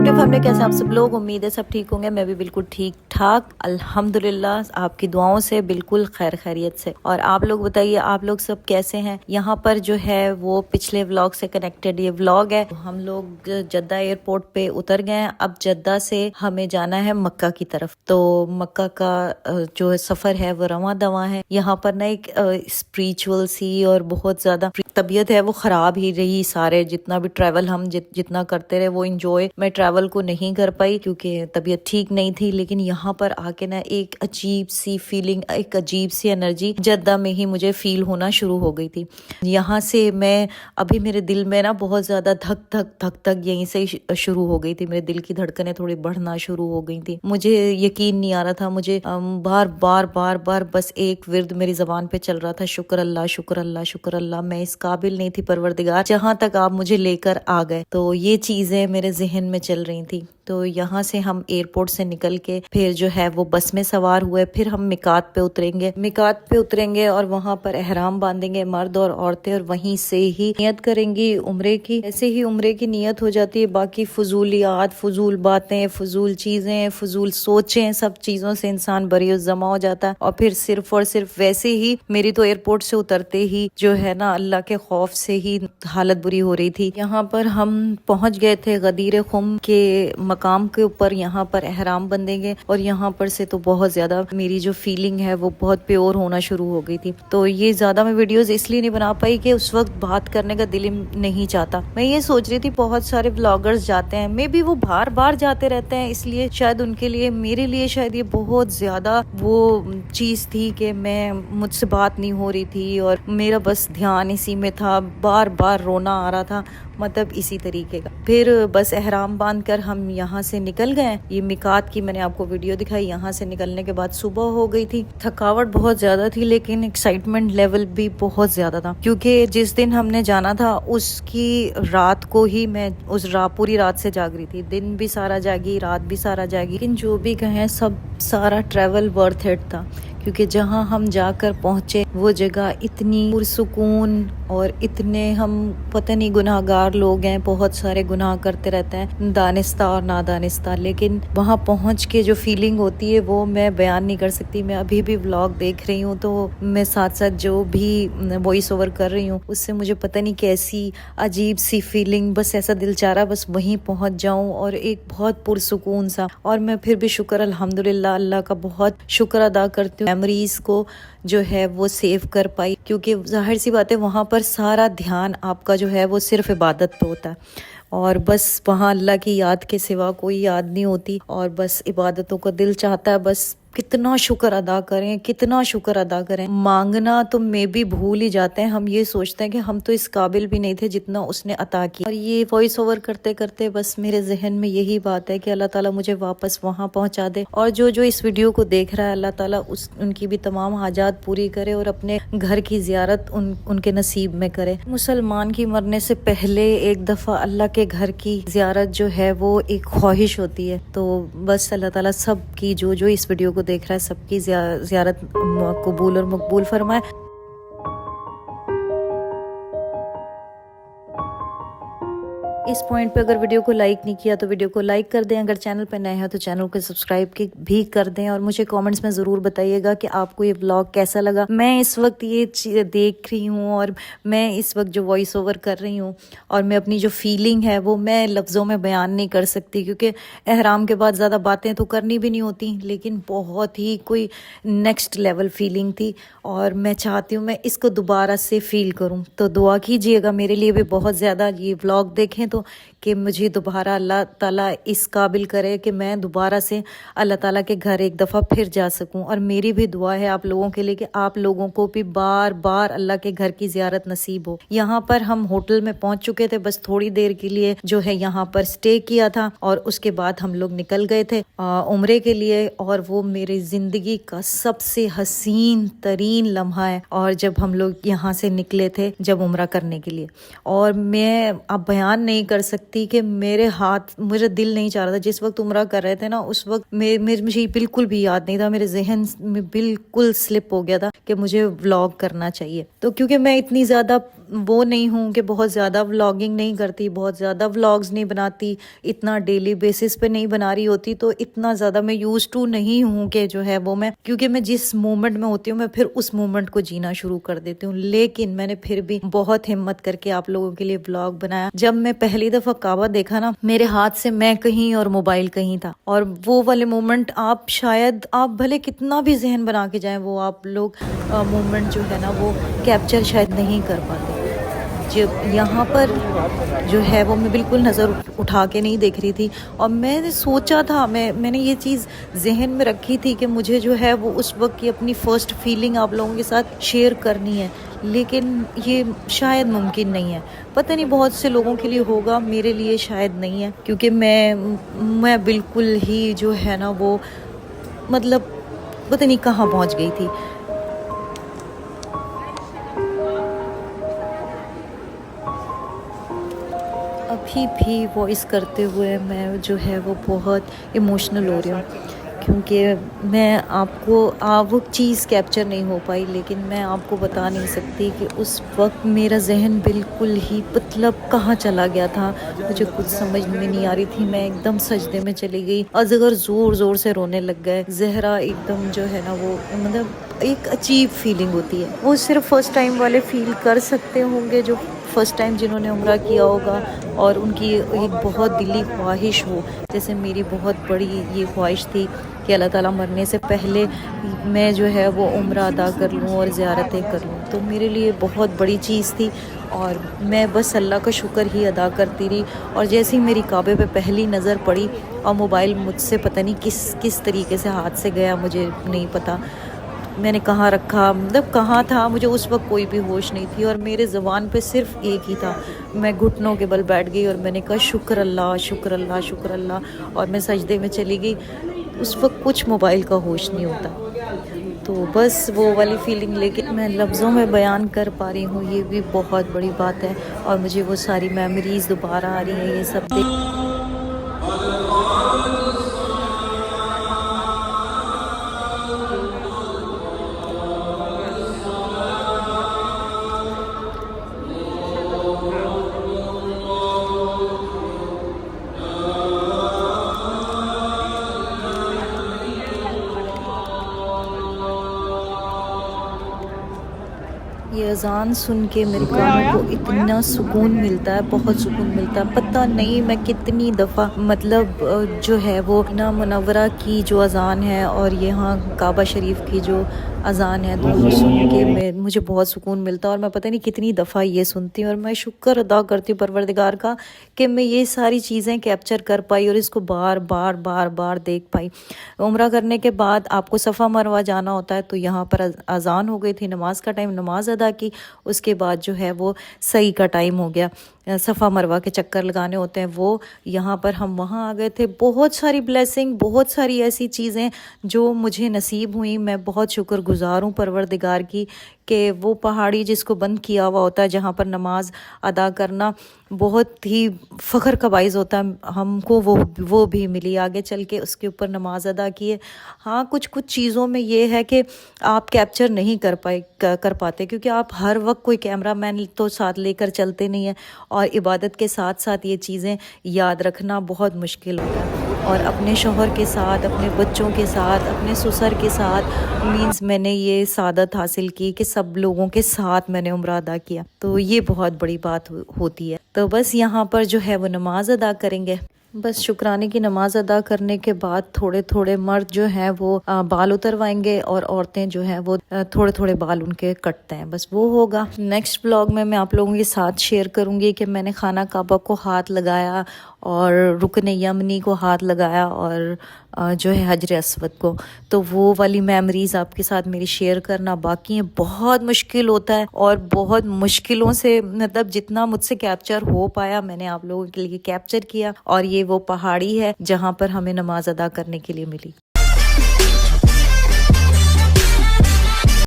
YouTube family, कैसे आप सब लोग? उम्मीद है सब ठीक होंगे। मैं भी बिल्कुल ठीक ठाक अल्हम्दुलिल्लाह, आपकी दुआओं से बिल्कुल खैर खैरियत से। और आप लोग बताइए, आप लोग सब कैसे हैं? यहाँ पर जो है वो पिछले व्लॉग से कनेक्टेड ये व्लॉग है। हम लोग जद्दा एयरपोर्ट पे उतर गए हैं। अब जद्दा से हमें जाना है मक्का की तरफ। तो मक्का का जो सफर है वो रवां दवा है। यहाँ पर ना एक स्पिरिचुअल सी और बहुत ज्यादा तबीयत है वो खराब ही रही। सारे जितना भी ट्रैवल हम जितना करते रहे वो इंजॉय मैं ट्रैवल को नहीं कर पाई क्योंकि तबीयत ठीक नहीं थी। लेकिन यहाँ पर आके ना एक अजीब सी फीलिंग, एक अजीब सी एनर्जी जद्दा में ही मुझे फील होना शुरू हो गई थी। यहाँ से मैं अभी मेरे दिल में ना बहुत ज्यादा धक धक धक धक यहीं से शुरू हो गई थी। मेरे दिल की धड़कनें थोड़ी बढ़ना शुरू हो गई थी। मुझे यकीन नहीं आ रहा था। मुझे बार बार बार बार बस एक विर्द मेरी जबान पे चल रहा था, शुक्र अल्लाह शुक्र अल्लाह शुक्र अल्लाह। मैं इस काबिल नहीं थी परवरदिगार, जहाँ तक आप मुझे लेकर आ गए। तो ये चीजें मेरे जहन में चल रही थी। तो यहाँ से हम एयरपोर्ट से निकल के फिर जो है वो बस में सवार हुए। फिर हम मिकात पे उतरेंगे और वहाँ पर एहराम बांधेंगे मर्द और औरतें, और वहीं से ही नियत करेंगी उम्रे की। ऐसे ही उम्रे की नियत हो जाती है। बाकी फजूलियात, फजूल बातें, फजूल चीजें, फजूल सोचें, सब चीजों से इंसान बरी जमा हो जाता है। और फिर सिर्फ और सिर्फ वैसे ही मेरी तो एयरपोर्ट से उतरते ही जो है ना अल्लाह के खौफ से ही हालत बुरी हो रही थी। यहाँ पर हम पहुंच गए थे गदीर खुम के मकाम के ऊपर। यहाँ पर एहराम बंधेंगे और यहाँ पर से तो बहुत ज्यादा मेरी जो फीलिंग है वो बहुत प्योर होना शुरू हो गई थी। तो ये ज्यादा मैं वीडियोस इसलिए नहीं बना पाई कि उस वक्त बात करने का दिल नहीं चाहता। मैं ये सोच रही थी बहुत सारे व्लॉगर्स जाते हैं, मे बी वो बार बार जाते रहते हैं, इसलिए शायद उनके लिए, मेरे लिए शायद ये बहुत ज्यादा वो चीज थी कि मैं मुझसे बात नहीं हो रही थी और मेरा बस ध्यान इसी में था। बार बार रोना आ रहा था, मतलब इसी तरीके का। फिर बस एहराम बांध कर हम यहाँ से निकल गए। ये मिकात की मैंने आपको वीडियो दिखाई। यहाँ से निकलने के बाद सुबह हो गई थी। थकावट बहुत ज्यादा थी लेकिन एक्साइटमेंट लेवल भी बहुत ज्यादा था क्योंकि जिस दिन हमने जाना था उसकी रात को ही मैं पूरी रात से जाग रही थी। दिन भी सारा जागी, रात भी सारा जागी। लेकिन जो भी कहें सब सारा ट्रैवल वर्थ इट था क्योंकि जहाँ हम जाकर पहुँचे वो जगह इतनी पुरसुकून और इतने, हम पता नहीं गुनाहगार लोग हैं, बहुत सारे गुनाह करते रहते हैं दानिस्ता और नादानिस्ता, लेकिन वहाँ पहुँच के जो फीलिंग होती है वो मैं बयान नहीं कर सकती। मैं अभी भी व्लॉग देख रही हूँ तो मैं साथ साथ जो भी वॉइस ओवर कर रही हूँ उससे मुझे पता नहीं कैसी अजीब सी फीलिंग, बस ऐसा दिल चाह रहा बस वहीं पहुँच जाऊँ और एक बहुत पुरसुकून सा। और मैं फिर भी शुक्र अल्हम्दुलिल्लाह अल्लाह का बहुत शुक्र अदा करती हूँ मेमोरीज को जो है वो सेव कर पाई क्योंकि जाहिर सी बात है वहाँ पर सारा ध्यान आपका जो है वो सिर्फ इबादत पे होता है और बस वहाँ अल्लाह की याद के सिवा कोई याद नहीं होती और बस इबादतों का दिल चाहता है बस कितना शुक्र अदा करें, कितना शुक्र अदा करें। मांगना तो मैं भी भूल ही जाते हैं। हम ये सोचते हैं कि हम तो इस काबिल भी नहीं थे जितना उसने अता किया। और ये वॉइस ओवर करते करते बस मेरे जहन में यही बात है कि अल्लाह ताला मुझे वापस वहाँ पहुँचा दे और जो जो इस वीडियो को देख रहा है अल्लाह ताला उनकी भी तमाम हाजात पूरी करे और अपने घर की जियारत उनके नसीब में करे। मुसलमान की मरने से पहले एक दफ़ा अल्लाह के घर की जियारत जो है वो एक ख्वाहिश होती है। तो बस अल्लाह ताला सब की जो जो इस वीडियो देख रहा है सबकी ज़ियारत कबूल और मकबूल फरमाए। इस पॉइंट पे अगर वीडियो को लाइक नहीं किया तो वीडियो को लाइक कर दें। अगर चैनल पे नए हैं तो चैनल को सब्सक्राइब भी कर दें और मुझे कमेंट्स में ज़रूर बताइएगा कि आपको ये व्लॉग कैसा लगा। मैं इस वक्त ये चीज़ देख रही हूँ और मैं इस वक्त जो वॉइस ओवर कर रही हूँ और मैं अपनी जो फीलिंग है वो मैं लफ्ज़ों में बयान नहीं कर सकती क्योंकि एहराम के बाद ज़्यादा बातें तो करनी भी नहीं होती, लेकिन बहुत ही कोई नेक्स्ट लेवल फीलिंग थी और मैं चाहती हूँ मैं इसको दोबारा से फील करूँ। तो दुआ कीजिएगा मेरे लिए भी बहुत ज़्यादा। ये व्लॉग देखें तो कि मुझे दोबारा अल्लाह ताला इस काबिल करे कि मैं दोबारा से अल्लाह ताला के घर एक दफ़ा फिर जा सकूं। और मेरी भी दुआ है आप लोगों के लिए कि आप लोगों को भी बार बार अल्लाह के घर की ज़ियारत नसीब हो। यहाँ पर हम होटल में पहुंच चुके थे, बस थोड़ी देर के लिए जो है यहाँ पर स्टे किया था और उसके बाद हम लोग निकल गए थे उम्रे के लिए। और वो मेरी ज़िंदगी का सबसे हसीन तरीन लम्हा है और जब हम लोग यहाँ से निकले थे जब उम्रा करने के लिए, और मैं अब बयान नहीं कर सकती कि मेरा दिल नहीं चाह रहा था। जिस वक्त उम्रा कर रहे थे ना उस वक्त मुझे बिल्कुल भी याद नहीं था, मेरे जहन में बिल्कुल स्लिप हो गया था कि मुझे व्लॉग करना चाहिए। तो क्योंकि मैं इतनी ज़्यादा وہ نہیں ہوں کہ بہت زیادہ ولاگنگ نہیں کرتی، بہت زیادہ ولاگز نہیں بناتی، اتنا ڈیلی بیسس پہ نہیں بنا رہی ہوتی، تو اتنا زیادہ میں یوز ٹو نہیں ہوں کہ جو ہے وہ میں، کیونکہ میں جس مومنٹ میں ہوتی ہوں میں پھر اس مومنٹ کو جینا شروع کر دیتی ہوں. لیکن میں نے پھر بھی بہت ہمت کر کے آپ لوگوں کے لیے ولاگ بنایا. جب میں پہلی دفعہ کعبہ دیکھا نا، میرے ہاتھ سے میں کہیں اور موبائل کہیں تھا، اور وہ والے مومنٹ آپ شاید آپ بھلے کتنا بھی ذہن بنا کے جائیں، وہ آپ لوگ مومنٹ جو ہے نا وہ کیپچر شاید نہیں کر پاتے. جب یہاں پر جو ہے وہ میں بالکل نظر اٹھا کے نہیں دیکھ رہی تھی، اور میں نے سوچا تھا، میں نے یہ چیز ذہن میں رکھی تھی کہ مجھے جو ہے وہ اس وقت کی اپنی فرسٹ فیلنگ آپ لوگوں کے ساتھ شیئر کرنی ہے، لیکن یہ شاید ممکن نہیں ہے. پتہ نہیں بہت سے لوگوں کے لیے ہوگا، میرے لیے شاید نہیں ہے، کیونکہ میں بالکل ہی جو ہے نا وہ مطلب پتہ نہیں کہاں پہنچ گئی تھی. ابھی بھی وائس کرتے ہوئے میں جو ہے وہ بہت ایموشنل ہو رہی ہوں، کیونکہ میں آپ کو وہ چیز کیپچر نہیں ہو پائی، لیکن میں آپ کو بتا نہیں سکتی کہ اس وقت میرا ذہن بالکل ہی مطلب کہاں چلا گیا تھا، مجھے کچھ سمجھ میں نہیں آ رہی تھی. میں ایک دم سجدے میں چلی گئی، اصغر زور زور سے رونے لگ گئے، زہرا ایک دم جو ہے نا وہ مطلب ایک عجیب فیلنگ ہوتی ہے. وہ صرف فرسٹ ٹائم والے فیل کر سکتے ہوں گے، جو فرسٹ ٹائم جنہوں نے عمرہ کیا ہوگا اور ان کی ایک بہت دلی خواہش ہو. جیسے میری بہت بڑی یہ خواہش تھی کہ اللہ تعالیٰ مرنے سے پہلے میں جو ہے وہ عمرہ ادا کر لوں اور زیارتیں کر لوں، تو میرے لیے بہت بڑی چیز تھی، اور میں بس اللہ کا شکر ہی ادا کرتی رہی. اور جیسے ہی میری کعبے پہ پہلی نظر پڑی اور موبائل مجھ سے پتہ نہیں کس طریقے سے ہاتھ سے گیا، مجھے نہیں پتہ میں نے کہاں رکھا، مطلب کہاں تھا، مجھے اس وقت کوئی بھی ہوش نہیں تھی، اور میرے زبان پہ صرف ایک ہی تھا. میں گھٹنوں کے بل بیٹھ گئی اور میں نے کہا شکر اللہ شکر اللہ شکر اللہ، اور میں سجدے میں چلی گئی. اس وقت کچھ موبائل کا ہوش نہیں ہوتا. تو بس وہ والی فیلنگ لیکن میں لفظوں میں بیان کر پا رہی ہوں، یہ بھی بہت بڑی بات ہے. اور مجھے وہ ساری میموریز دوبارہ آ رہی ہیں، یہ سب دیکھ یہ اذان سن کے میرے کانوں کو اتنا سکون ملتا ہے، بہت سکون ملتا ہے. پتہ نہیں میں کتنی دفعہ مطلب جو ہے وہ مدینہ منورہ کی جو اذان ہے اور یہاں کعبہ شریف کی جو اذان ہے، دونوں سن کے مجھے بہت سکون ملتا ہے. اور میں پتہ نہیں کتنی دفعہ یہ سنتی ہوں، اور میں شکر ادا کرتی ہوں پروردگار کا کہ میں یہ ساری چیزیں کیپچر کر پائی اور اس کو بار بار بار بار دیکھ پائی. عمرہ کرنے کے بعد آپ کو صفا مروہ جانا ہوتا ہے، تو یہاں پر اذان ہو گئی تھی، نماز کا ٹائم، نماز ادا کی، اس کے بعد جو ہے وہ سعی کا ٹائم ہو گیا، صفا مروہ کے چکر لگانے ہوتے ہیں، وہ یہاں پر ہم وہاں آ گئے تھے. بہت ساری بلیسنگ، بہت ساری ایسی چیزیں جو مجھے نصیب ہوئیں. میں بہت شکر گزار ہوں پروردگار کی کہ وہ پہاڑی جس کو بند کیا ہوا ہوتا ہے، جہاں پر نماز ادا کرنا بہت ہی فخر کا باعث ہوتا ہے، ہم کو وہ بھی ملی. آگے چل کے اس کے اوپر نماز ادا کیے. ہاں کچھ چیزوں میں یہ ہے کہ آپ کیپچر نہیں کر پاتے، کیونکہ آپ ہر وقت کوئی کیمرہ مین تو ساتھ لے کر چلتے نہیں ہیں، اور عبادت کے ساتھ ساتھ یہ چیزیں یاد رکھنا بہت مشکل ہوتا ہے. اور اپنے شوہر کے ساتھ، اپنے بچوں کے ساتھ، اپنے سسر کے ساتھ مینز میں نے یہ سعادت حاصل کی کہ سب لوگوں کے ساتھ میں نے عمرہ ادا کیا، تو یہ بہت بڑی بات ہوتی ہے. تو بس یہاں پر جو ہے وہ نماز ادا کریں گے. بس شکرانے کی نماز ادا کرنے کے بعد تھوڑے تھوڑے مرد جو ہیں وہ بال اتروائیں گے، اور عورتیں جو ہیں وہ تھوڑے تھوڑے بال ان کے کٹتے ہیں. بس وہ ہوگا. نیکسٹ بلاگ میں آپ لوگوں کے ساتھ شیئر کروں گی کہ میں نے خانہ کعبہ کو ہاتھ لگایا، اور رکن یمنی کو ہاتھ لگایا، اور جو ہے حجر اسود کو. تو وہ والی میموریز آپ کے ساتھ میری شیئر کرنا باقی ہیں. بہت مشکل ہوتا ہے، اور بہت مشکلوں سے مطلب جتنا مجھ سے کیپچر ہو پایا میں نے آپ لوگوں کے لیے کیپچر کیا. اور یہ وہ پہاڑی ہے جہاں پر ہمیں نماز ادا کرنے کے لیے ملی.